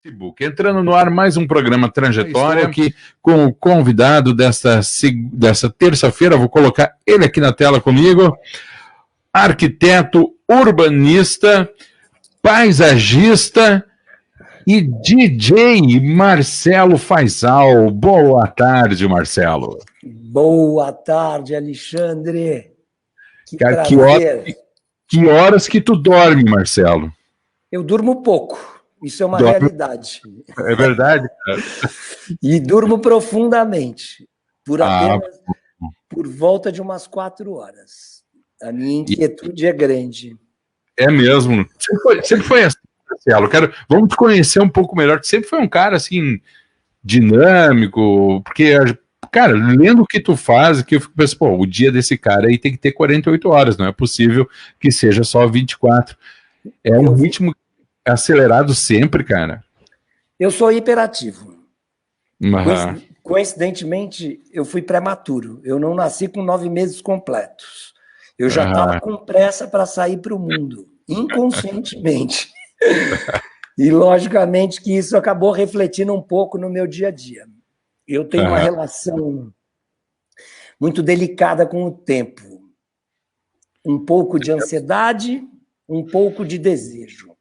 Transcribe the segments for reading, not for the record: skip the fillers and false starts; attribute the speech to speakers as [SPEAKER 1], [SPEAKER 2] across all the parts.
[SPEAKER 1] Facebook. Entrando no ar mais um programa Trajetória, estou aqui com o convidado dessa terça-feira, vou colocar ele aqui na tela comigo, arquiteto, urbanista, paisagista e DJ Marcelo Faisal. Boa tarde, Marcelo.
[SPEAKER 2] Boa tarde, Alexandre. Que
[SPEAKER 1] Cara,
[SPEAKER 2] prazer.
[SPEAKER 1] Que horas que tu dorme, Marcelo?
[SPEAKER 2] Eu durmo pouco. Isso é uma realidade.
[SPEAKER 1] É verdade, cara.
[SPEAKER 2] E durmo profundamente, por volta de umas 4 horas. A minha inquietude é grande.
[SPEAKER 1] É mesmo. Sempre foi assim, Marcelo. Vamos te conhecer um pouco melhor. Tu sempre foi um cara, assim, dinâmico, porque, cara, lendo o que tu faz, que eu fico pensando, pô, o dia desse cara aí tem que ter 48 horas, não é possível que seja só 24. É um ritmo acelerado sempre, cara.
[SPEAKER 2] Eu sou hiperativo.
[SPEAKER 1] Uhum.
[SPEAKER 2] Coincidentemente, eu fui prematuro. Eu não nasci com 9 meses completos. Eu já estava com pressa para sair para o mundo, inconscientemente. E, logicamente, que isso acabou refletindo um pouco no meu dia a dia. Eu tenho uma relação muito delicada com o tempo. Um pouco de ansiedade, um pouco de desejo.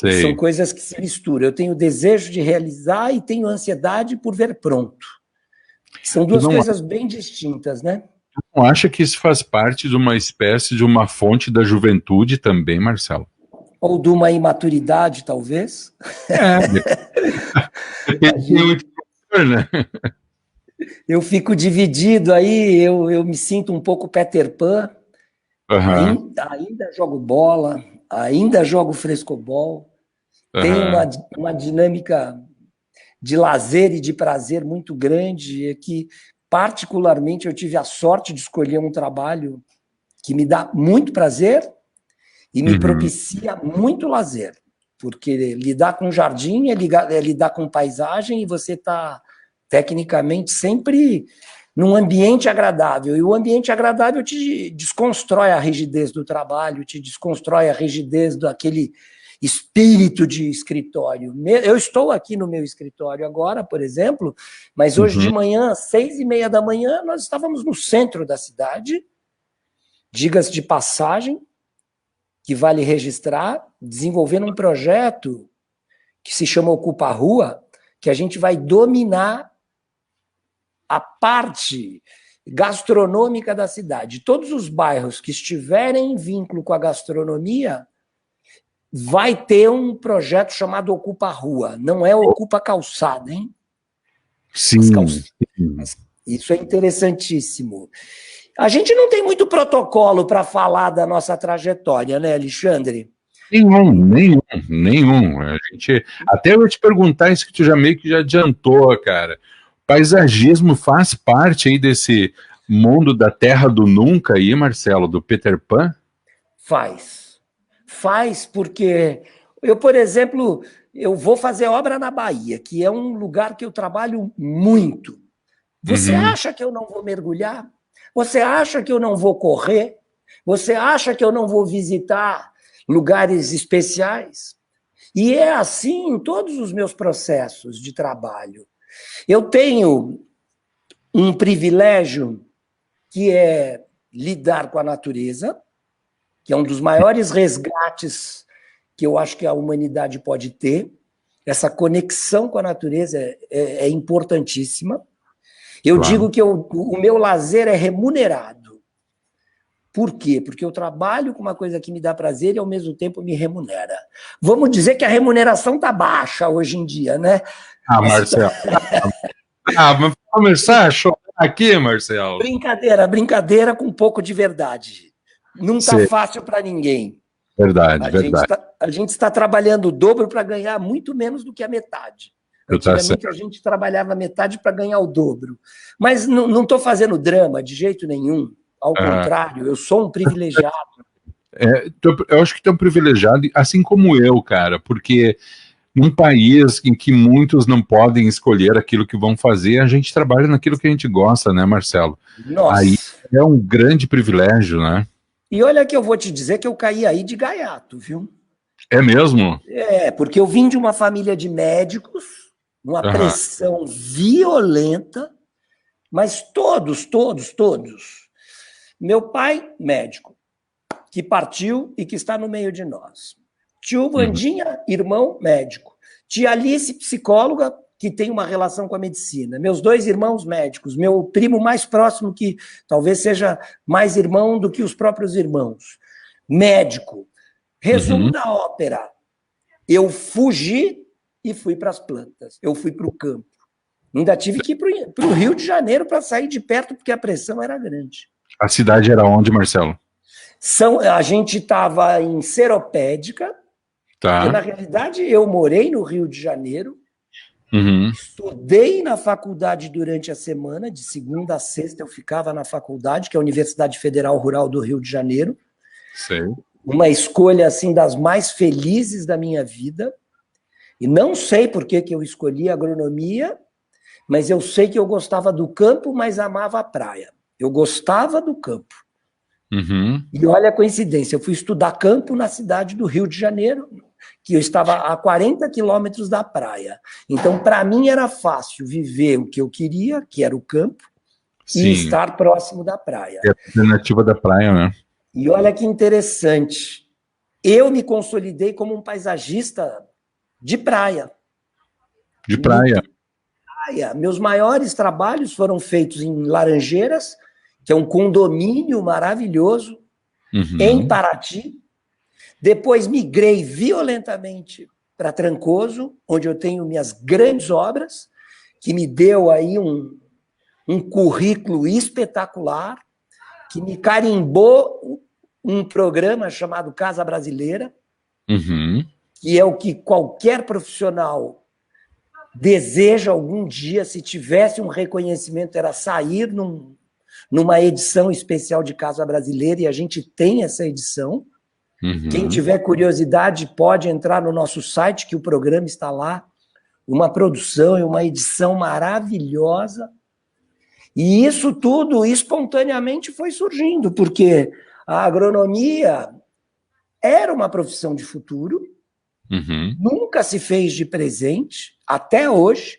[SPEAKER 1] Sei.
[SPEAKER 2] São coisas que se misturam. Eu tenho desejo de realizar e tenho ansiedade por ver pronto. São duas coisas bem distintas, né?
[SPEAKER 1] Tu não acha que isso faz parte de uma espécie de uma fonte da juventude também, Marcelo?
[SPEAKER 2] Ou de uma imaturidade, talvez? Eu fico dividido aí, eu me sinto um pouco Peter Pan. Ainda jogo bola, ainda jogo frescobol. Tem uma dinâmica de lazer e de prazer muito grande, que, particularmente, eu tive a sorte de escolher um trabalho que me dá muito prazer e me propicia muito lazer, porque lidar com jardim é lidar com paisagem e você está, tecnicamente, sempre num ambiente agradável. E o ambiente agradável te desconstrói a rigidez do trabalho, te desconstrói a rigidez daquele espírito de escritório. Eu estou aqui no meu escritório agora, por exemplo, mas hoje de manhã, às 6h30 da manhã, nós estávamos no centro da cidade, diga-se de passagem, que vale registrar, desenvolvendo um projeto que se chama Ocupa a Rua, que a gente vai dominar a parte gastronômica da cidade. Todos os bairros que estiverem em vínculo com a gastronomia vai ter um projeto chamado Ocupa a Rua. Não é Ocupa a Calçada, hein?
[SPEAKER 1] Sim.
[SPEAKER 2] Isso é interessantíssimo. A gente não tem muito protocolo para falar da nossa trajetória, né, Alexandre?
[SPEAKER 1] Nenhum. Até eu ia te perguntar isso que tu já meio que já adiantou, cara. Paisagismo faz parte aí desse mundo da terra do nunca aí, Marcelo, do Peter Pan?
[SPEAKER 2] Faz porque eu, por exemplo, eu vou fazer obra na Bahia, que é um lugar que eu trabalho muito. Você acha que eu não vou mergulhar? Você acha que eu não vou correr? Você acha que eu não vou visitar lugares especiais? E é assim em todos os meus processos de trabalho. Eu tenho um privilégio que é lidar com a natureza, que é um dos maiores resgates que eu acho que a humanidade pode ter. Essa conexão com a natureza é importantíssima. Eu digo que o meu lazer é remunerado. Por quê? Porque eu trabalho com uma coisa que me dá prazer e, ao mesmo tempo, me remunera. Vamos dizer que a remuneração está baixa hoje em dia, né?
[SPEAKER 1] Marcelo. Vamos começar a chorar aqui, Marcelo.
[SPEAKER 2] Brincadeira com um pouco de verdade. Não está fácil para ninguém.
[SPEAKER 1] Verdade.
[SPEAKER 2] A gente está trabalhando o dobro para ganhar muito menos do que a metade. Antigamente a gente trabalhava metade para ganhar o dobro. Mas não estou fazendo drama de jeito nenhum. Ao contrário, eu sou um privilegiado.
[SPEAKER 1] Eu acho que tu é um privilegiado, assim como eu, cara, porque num país em que muitos não podem escolher aquilo que vão fazer, a gente trabalha naquilo que a gente gosta, né, Marcelo?
[SPEAKER 2] Nossa.
[SPEAKER 1] Aí é um grande privilégio, né?
[SPEAKER 2] E olha que eu vou te dizer que eu caí aí de gaiato, viu?
[SPEAKER 1] É mesmo?
[SPEAKER 2] Porque eu vim de uma família de médicos, uma pressão violenta, mas todos. Meu pai, médico, que partiu e que está no meio de nós. Tio Vandinha, irmão, médico. Tia Alice, psicóloga, que tem uma relação com a medicina. Meus 2 irmãos médicos. Meu primo mais próximo, que talvez seja mais irmão do que os próprios irmãos. Médico. Resumo da ópera. Eu fugi e fui para as plantas. Eu fui para o campo. Ainda tive que ir para o Rio de Janeiro para sair de perto, porque a pressão era grande.
[SPEAKER 1] A cidade era onde, Marcelo?
[SPEAKER 2] A gente estava em Seropédica, porque, na realidade, eu morei no Rio de Janeiro, estudei na faculdade durante a semana, de segunda a sexta eu ficava na faculdade, que é a Universidade Federal Rural do Rio de Janeiro.
[SPEAKER 1] Sei.
[SPEAKER 2] Uma escolha, assim, das mais felizes da minha vida. E não sei por que eu escolhi agronomia, mas eu sei que eu gostava do campo, mas amava a praia. Eu gostava do campo. E olha a coincidência, eu fui estudar campo na cidade do Rio de Janeiro, que eu estava a 40 quilômetros da praia. Então, para mim, era fácil viver o que eu queria, que era o campo, e estar próximo da praia.
[SPEAKER 1] É a alternativa da praia, né?
[SPEAKER 2] E olha que interessante, eu me consolidei como um paisagista de praia.
[SPEAKER 1] De praia.
[SPEAKER 2] Meus maiores trabalhos foram feitos em Laranjeiras, que é um condomínio maravilhoso, em Paraty. Depois migrei violentamente para Trancoso, onde eu tenho minhas grandes obras, que me deu aí um currículo espetacular, que me carimbou um programa chamado Casa Brasileira, que é o que qualquer profissional deseja algum dia, se tivesse um reconhecimento, era sair numa edição especial de Casa Brasileira, e a gente tem essa edição. Quem tiver curiosidade pode entrar no nosso site, que o programa está lá, uma produção e uma edição maravilhosa. E isso tudo espontaneamente foi surgindo, porque a agronomia era uma profissão de futuro, nunca se fez de presente, até hoje.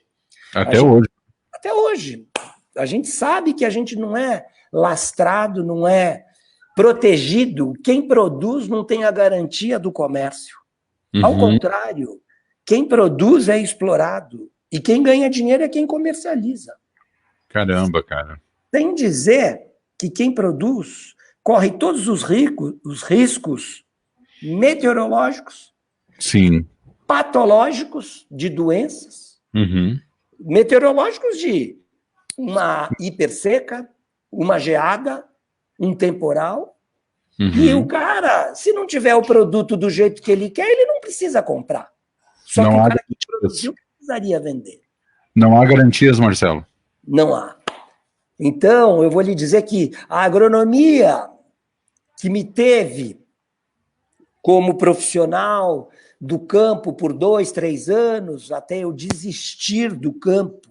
[SPEAKER 2] Até hoje. A gente sabe que a gente não é lastrado, não é protegido. Quem produz não tem a garantia do comércio. Ao contrário, quem produz é explorado. E quem ganha dinheiro é quem comercializa.
[SPEAKER 1] Caramba, cara.
[SPEAKER 2] Sem dizer que quem produz corre todos os riscos meteorológicos, patológicos de doenças, meteorológicos de uma hiperseca, uma geada, um temporal. E o cara, se não tiver o produto do jeito que ele quer, ele não precisa comprar. Só que o cara que produziu precisaria vender.
[SPEAKER 1] Não há garantias, Marcelo?
[SPEAKER 2] Não há. Então, eu vou lhe dizer que a agronomia que me teve como profissional do campo por 2, 3 anos, até eu desistir do campo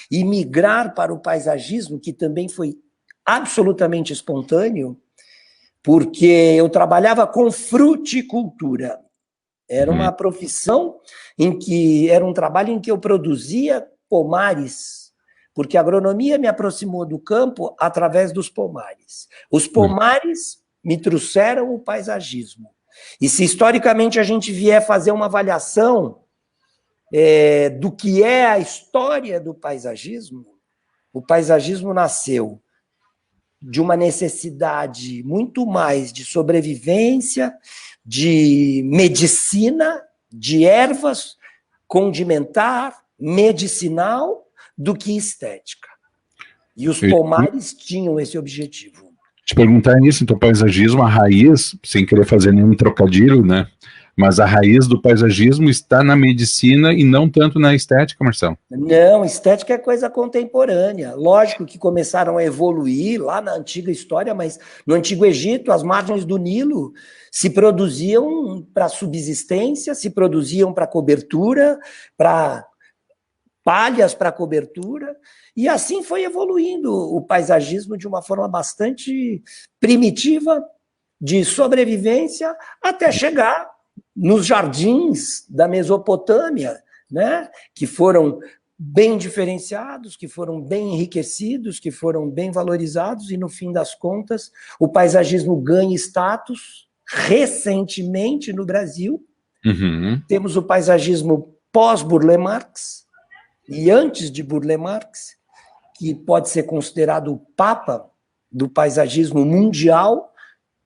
[SPEAKER 2] e migrar para o paisagismo, que também foi absolutamente espontâneo, porque eu trabalhava com fruticultura. Era uma profissão era um trabalho em que eu produzia pomares, porque a agronomia me aproximou do campo através dos pomares. Os pomares me trouxeram o paisagismo. E se historicamente a gente vier fazer uma avaliação do que é a história do paisagismo, o paisagismo nasceu de uma necessidade muito mais de sobrevivência, de medicina, de ervas, condimentar, medicinal, do que estética. E os pomares tinham esse objetivo.
[SPEAKER 1] Te perguntar isso, então, paisagismo, a raiz, sem querer fazer nenhum trocadilho, né? Mas a raiz do paisagismo está na medicina e não tanto na estética, Marcelo?
[SPEAKER 2] Não, estética é coisa contemporânea. Lógico que começaram a evoluir lá na antiga história, mas no Antigo Egito, as margens do Nilo se produziam para subsistência, se produziam para cobertura, para palhas para cobertura, e assim foi evoluindo o paisagismo de uma forma bastante primitiva, de sobrevivência, até chegar nos jardins da Mesopotâmia, né? Que foram bem diferenciados, que foram bem enriquecidos, que foram bem valorizados, e no fim das contas, o paisagismo ganha status recentemente no Brasil. Temos o paisagismo pós-Burle Marx e antes de Burle Marx, que pode ser considerado o papa do paisagismo mundial.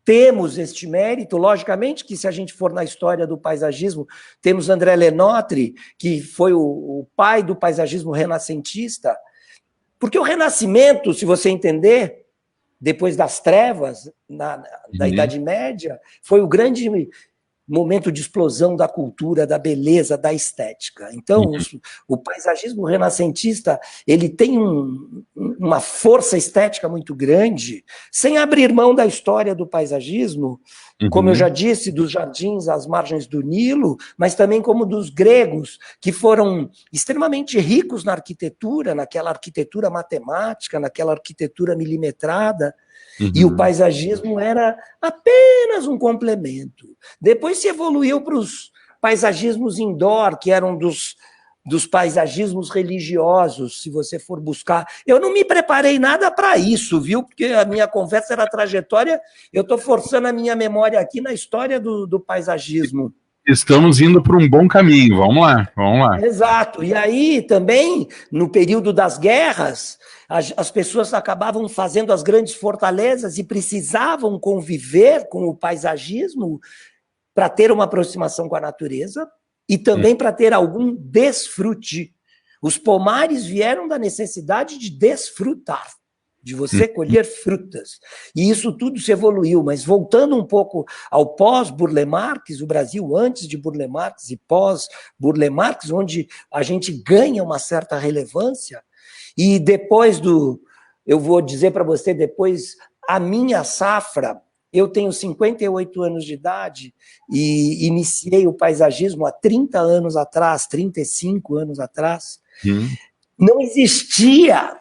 [SPEAKER 2] Temos este mérito, logicamente, que se a gente for na história do paisagismo, temos André Lenotre, que foi o pai do paisagismo renascentista, porque o Renascimento, se você entender, depois das trevas, da Idade Média, foi o grande momento de explosão da cultura, da beleza, da estética. Então, o paisagismo renascentista, ele tem uma força estética muito grande, sem abrir mão da história do paisagismo, como eu já disse, dos jardins às margens do Nilo, mas também como dos gregos, que foram extremamente ricos na arquitetura, naquela arquitetura matemática, naquela arquitetura milimetrada, e o paisagismo era apenas um complemento. Depois se evoluiu para os paisagismos indoor, que eram dos paisagismos religiosos, se você for buscar. Eu não me preparei nada para isso, viu? Porque a minha conversa era trajetória, eu estou forçando a minha memória aqui na história do paisagismo.
[SPEAKER 1] Estamos indo para um bom caminho, vamos lá, vamos lá.
[SPEAKER 2] Exato, e aí também, no período das guerras, as pessoas acabavam fazendo as grandes fortalezas e precisavam conviver com o paisagismo para ter uma aproximação com a natureza e também para ter algum desfrute. Os pomares vieram da necessidade de desfrutar, de você colher frutas. E isso tudo se evoluiu, mas voltando um pouco ao pós-Burle Marx, o Brasil antes de Burle Marx e pós-Burle Marx, onde a gente ganha uma certa relevância, e depois eu vou dizer para você, depois a minha safra, eu tenho 58 anos de idade e iniciei o paisagismo há 30 anos atrás, 35 anos atrás. Não existia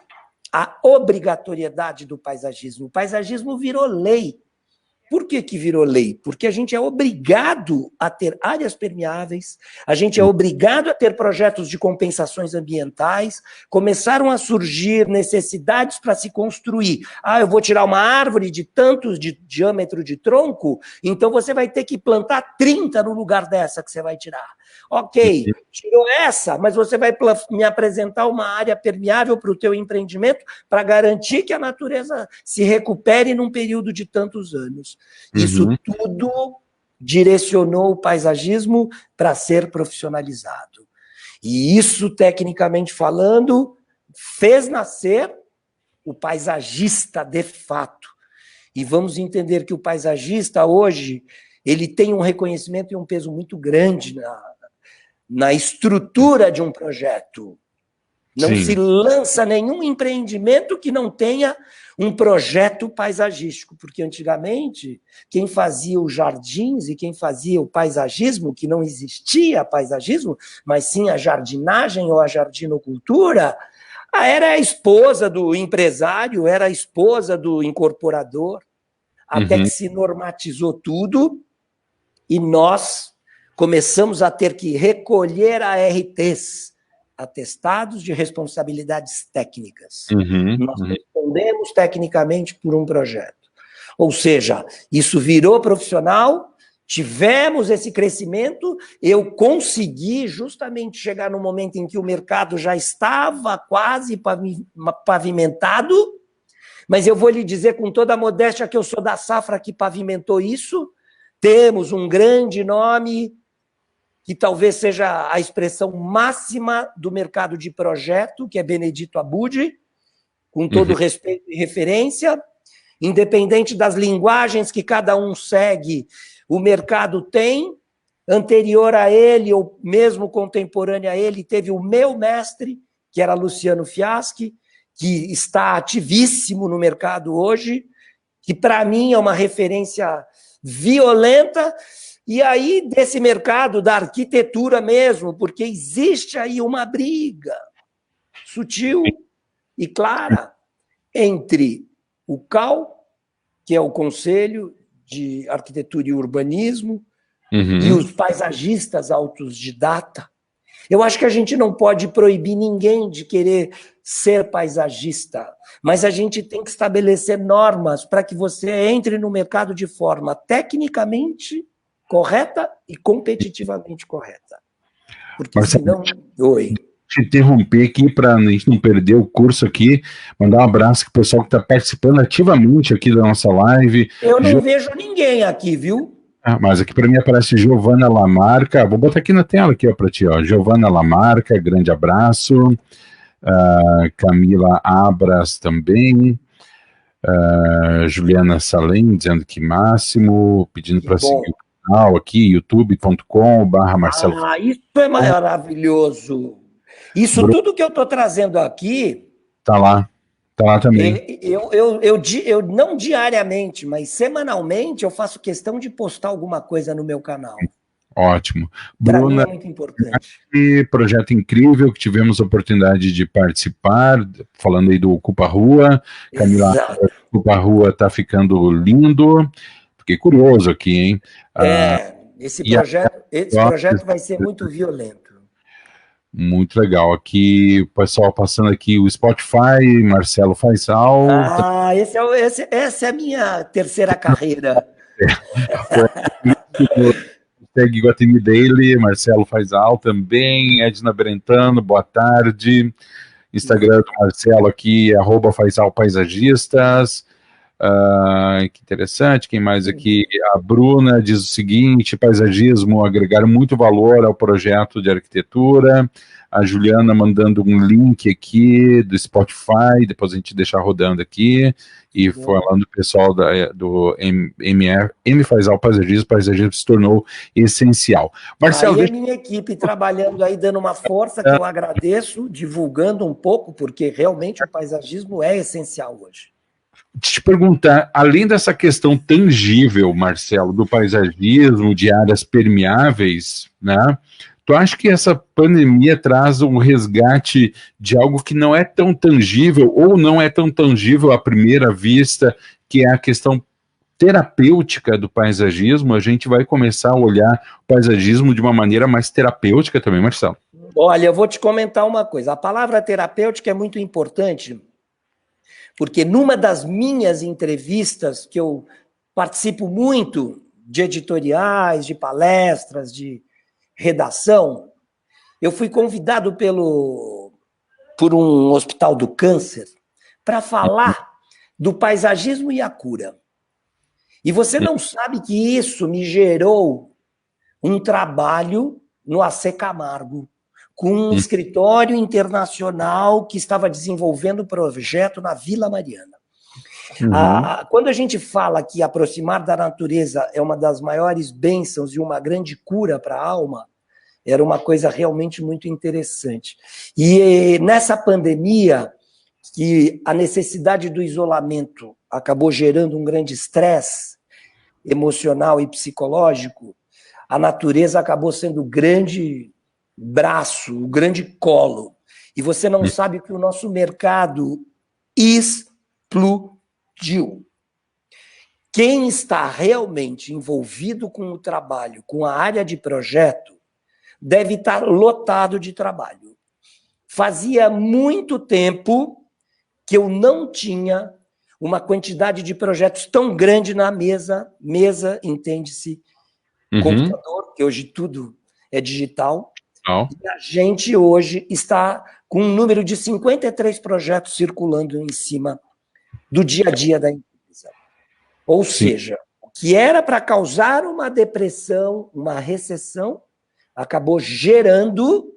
[SPEAKER 2] a obrigatoriedade do paisagismo. O paisagismo virou lei. Por que virou lei? Porque a gente é obrigado a ter áreas permeáveis, a gente é obrigado a ter projetos de compensações ambientais, começaram a surgir necessidades para se construir. Eu vou tirar uma árvore de tantos de diâmetro de tronco, então você vai ter que plantar 30 no lugar dessa que você vai tirar. Ok, tirou essa, mas você vai me apresentar uma área permeável para o teu empreendimento para garantir que a natureza se recupere num período de tantos anos. Isso tudo direcionou o paisagismo para ser profissionalizado. E isso, tecnicamente falando, fez nascer o paisagista de fato. E vamos entender que o paisagista hoje, ele tem um reconhecimento e um peso muito grande na estrutura de um projeto. Não se lança nenhum empreendimento que não tenha um projeto paisagístico, porque antigamente quem fazia os jardins e quem fazia o paisagismo, que não existia paisagismo, mas sim a jardinagem ou a jardinocultura, era a esposa do empresário, era a esposa do incorporador, até que se normatizou tudo e nós começamos a ter que recolher ARTs, atestados de responsabilidades técnicas. Nós respondemos tecnicamente por um projeto. Ou seja, isso virou profissional, tivemos esse crescimento, eu consegui justamente chegar no momento em que o mercado já estava quase pavimentado, mas eu vou lhe dizer com toda a modéstia que eu sou da safra que pavimentou isso. Temos um grande nome, que talvez seja a expressão máxima do mercado de projeto, que é Benedito Abud, com todo respeito e referência, independente das linguagens que cada um segue, o mercado tem. Anterior a ele, ou mesmo contemporâneo a ele, teve o meu mestre, que era Luciano Fiaschi, que está ativíssimo no mercado hoje, que para mim é uma referência violenta. E aí, desse mercado da arquitetura mesmo, porque existe aí uma briga sutil e clara entre o CAU, que é o Conselho de Arquitetura e Urbanismo, e os paisagistas autodidata. Eu acho que a gente não pode proibir ninguém de querer ser paisagista, mas a gente tem que estabelecer normas para que você entre no mercado de forma tecnicamente correta e competitivamente correta. Porque
[SPEAKER 1] Marcelo,
[SPEAKER 2] senão... Oi.
[SPEAKER 1] Te interromper aqui para a gente não perder o curso aqui, mandar um abraço para o pessoal que está participando ativamente aqui da nossa live.
[SPEAKER 2] Eu não vejo ninguém aqui, viu?
[SPEAKER 1] Mas aqui para mim aparece Giovana Lamarca, vou botar aqui na tela aqui para ti, ó. Giovana Lamarca, grande abraço. Camila Abras também. Juliana Salem dizendo que máximo, pedindo para seguir o canal aqui, youtube.com/Marcelo.
[SPEAKER 2] Isso é maravilhoso. Isso tudo que eu estou trazendo aqui...
[SPEAKER 1] Tá lá também.
[SPEAKER 2] Eu não diariamente, mas semanalmente eu faço questão de postar alguma coisa no meu canal.
[SPEAKER 1] Ótimo.
[SPEAKER 2] Para mim é muito importante.
[SPEAKER 1] Projeto incrível que tivemos a oportunidade de participar, falando aí do Ocupa Rua. Camila, Ocupa Rua tá ficando lindo. Fiquei curioso aqui, hein?
[SPEAKER 2] Esse projeto vai ser muito violento.
[SPEAKER 1] Muito legal. Aqui, o pessoal passando aqui o Spotify, Marcelo Faisal.
[SPEAKER 2] Essa é a minha terceira carreira.
[SPEAKER 1] Segue Iguatemi Daily, Marcelo Faisal também, Edna Brentano, boa tarde. Instagram do Marcelo aqui, @FaisalPaisagistas. Que interessante, quem mais aqui? A Bruna diz o seguinte: paisagismo agregar muito valor ao projeto de arquitetura. A Juliana mandando um link aqui do Spotify, depois a gente deixar rodando aqui, e falando o pessoal do M Faisal Paisagismo se tornou essencial.
[SPEAKER 2] Marcelo, aí a minha equipe trabalhando aí, dando uma força, que eu agradeço, divulgando um pouco, porque realmente o paisagismo é essencial hoje.
[SPEAKER 1] Te perguntar, além dessa questão tangível, Marcelo, do paisagismo, de áreas permeáveis, né? Tu acha que essa pandemia traz um resgate de algo que não é tão tangível, ou não é tão tangível à primeira vista, que é a questão terapêutica do paisagismo? A gente vai começar a olhar o paisagismo de uma maneira mais terapêutica também, Marcelo?
[SPEAKER 2] Olha, eu vou te comentar uma coisa. A palavra terapêutica é muito importante, porque numa das minhas entrevistas, que eu participo muito de editoriais, de palestras, de redação, eu fui convidado por um hospital do câncer para falar do paisagismo e a cura. E você não sabe que isso me gerou um trabalho no AC Camargo, com um escritório internacional que estava desenvolvendo o projeto na Vila Mariana. Quando a gente fala que aproximar da natureza é uma das maiores bênçãos e uma grande cura para a alma, era uma coisa realmente muito interessante. E nessa pandemia, que a necessidade do isolamento acabou gerando um grande estresse emocional e psicológico, a natureza acabou sendo o grande braço, o grande colo. E você não sabe que o nosso mercado explodiu. Quem está realmente envolvido com o trabalho, com a área de projeto, deve estar lotado de trabalho. Fazia muito tempo que eu não tinha uma quantidade de projetos tão grande na mesa, entende-se, computador, que hoje tudo é digital, e a gente hoje está com um número de 53 projetos circulando em cima do dia a dia da empresa. Ou seja, o que era para causar uma depressão, uma recessão, acabou gerando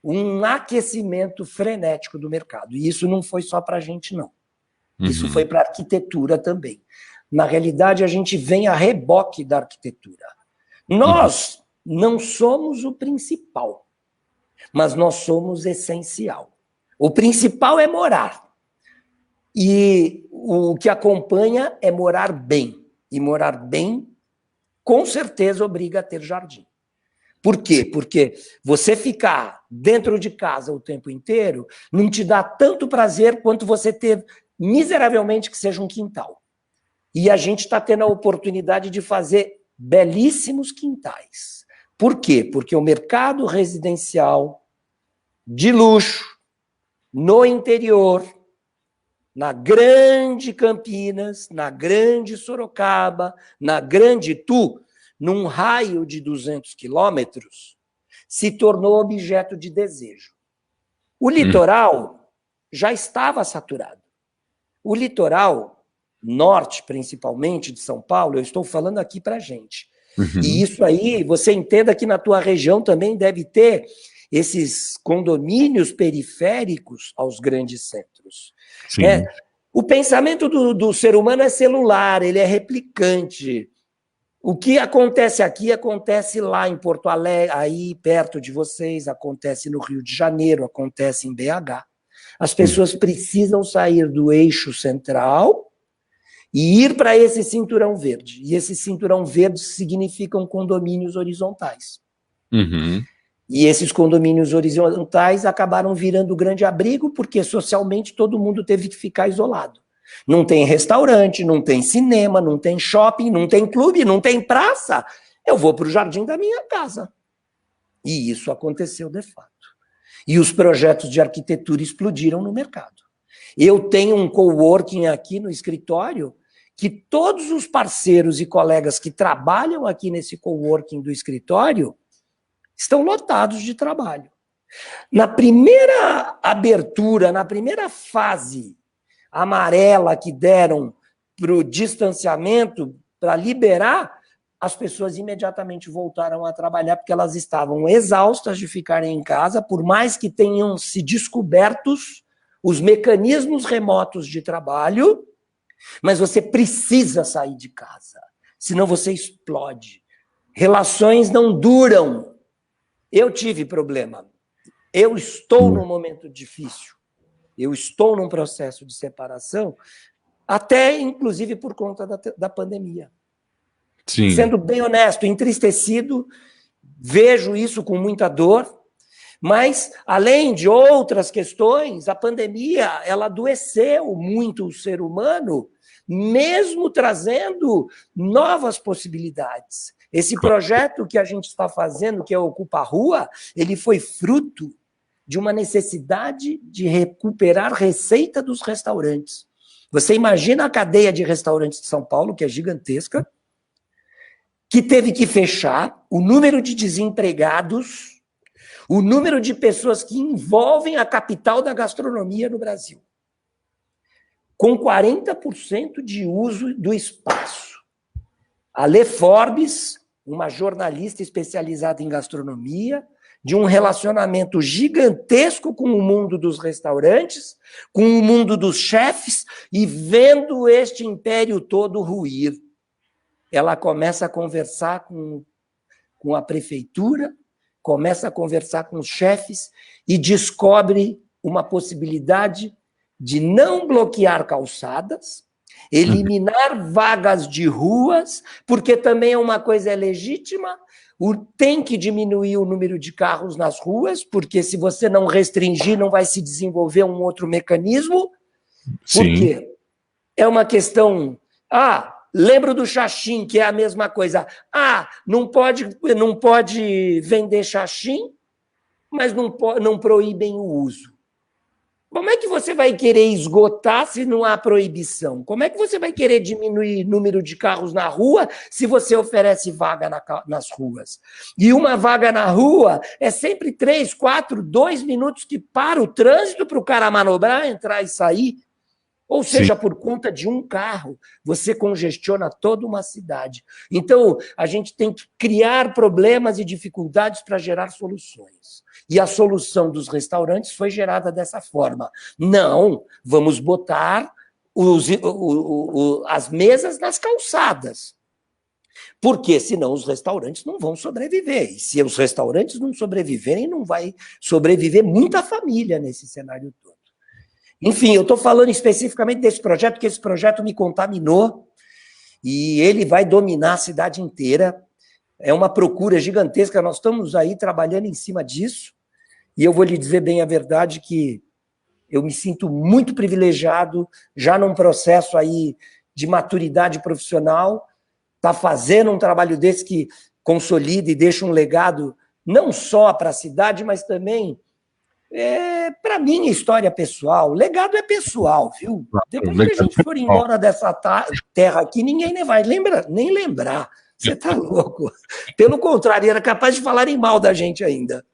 [SPEAKER 2] um aquecimento frenético do mercado. E isso não foi só para a gente, não. Isso foi para a arquitetura também. Na realidade, a gente vem a reboque da arquitetura. Nós não somos o principal, mas nós somos essencial. O principal é morar. E o que acompanha é morar bem. E morar bem, com certeza, obriga a ter jardim. Por quê? Porque você ficar dentro de casa o tempo inteiro não te dá tanto prazer quanto você ter miseravelmente que seja um quintal. E a gente está tendo a oportunidade de fazer belíssimos quintais. Por quê? Porque o mercado residencial de luxo, no interior, na grande Campinas, na grande Sorocaba, na grande Itu, num raio de 200 quilômetros, se tornou objeto de desejo. O litoral já estava saturado. O litoral norte, principalmente, de São Paulo, eu estou falando aqui para a gente. E isso aí, você entenda que na tua região também deve ter esses condomínios periféricos aos grandes centros. O pensamento do ser humano é celular, ele é replicante. O que acontece aqui, acontece lá em Porto Alegre, aí perto de vocês, acontece no Rio de Janeiro, acontece em BH. As pessoas precisam sair do eixo central e ir para esse cinturão verde. E esse cinturão verde significam condomínios horizontais. E esses condomínios horizontais acabaram virando grande abrigo, porque socialmente todo mundo teve que ficar isolado. Não tem restaurante, não tem cinema, não tem shopping, não tem clube, não tem praça. Eu vou para o jardim da minha casa. E isso aconteceu de fato. E os projetos de arquitetura explodiram no mercado. Eu tenho um coworking aqui no escritório que todos os parceiros e colegas que trabalham aqui nesse coworking do escritório estão lotados de trabalho. Na primeira abertura, na primeira fase amarela que deram para o distanciamento, para liberar, as pessoas imediatamente voltaram a trabalhar porque elas estavam exaustas de ficarem em casa, por mais que tenham se descobertos os mecanismos remotos de trabalho, mas você precisa sair de casa, senão você explode. Relações não duram. Eu tive problema. Eu estou num momento difícil. Eu estou num processo de separação, até, inclusive, por conta da pandemia. Sim. Sendo bem honesto, entristecido, vejo isso com muita dor, mas, além de outras questões, a pandemia, ela adoeceu muito o ser humano, mesmo trazendo novas possibilidades. Esse projeto que a gente está fazendo, que é Ocupa a Rua, ele foi fruto de uma necessidade de recuperar receita dos restaurantes. Você imagina a cadeia de restaurantes de São Paulo, que é gigantesca, que teve que fechar, o número de desempregados, o número de pessoas que envolvem a capital da gastronomia no Brasil, com 40% de uso do espaço. A Lê Forbes, uma jornalista especializada em gastronomia, de um relacionamento gigantesco com o mundo dos restaurantes, com o mundo dos chefes, e vendo este império todo ruir. Ela começa a conversar com a prefeitura, começa a conversar com os chefes e descobre uma possibilidade de não bloquear calçadas, eliminar vagas de ruas, porque também é uma coisa legítima, tem que diminuir o número de carros nas ruas, porque se você não restringir, não vai se desenvolver um outro mecanismo. Por quê? É uma questão... lembro do xaxim, que é a mesma coisa. Não pode vender xaxim, mas não proíbem o uso. Como é que você vai querer esgotar se não há proibição? Como é que você vai querer diminuir o número de carros na rua se você oferece vaga nas ruas? E uma vaga na rua é sempre 3, 4, 2 minutos que para o trânsito para o cara manobrar, entrar e sair. Ou seja, por conta de um carro, você congestiona toda uma cidade. Então, a gente tem que criar problemas e dificuldades para gerar soluções. E a solução dos restaurantes foi gerada dessa forma. Não, vamos botar as mesas nas calçadas. Porque senão os restaurantes não vão sobreviver. E se os restaurantes não sobreviverem, não vai sobreviver muita família nesse cenário todo. Enfim, eu estou falando especificamente desse projeto, porque esse projeto me contaminou e ele vai dominar a cidade inteira. É uma procura gigantesca, nós estamos aí trabalhando em cima disso. E eu vou lhe dizer bem a verdade que eu me sinto muito privilegiado, já num processo aí de maturidade profissional, tá fazendo um trabalho desse que consolida e deixa um legado não só para a cidade, mas também para minha história pessoal. Legado é pessoal, viu? Depois que a gente for embora dessa terra aqui, ninguém nem vai nem lembrar. Você tá louco. Pelo contrário, era capaz de falarem mal da gente ainda.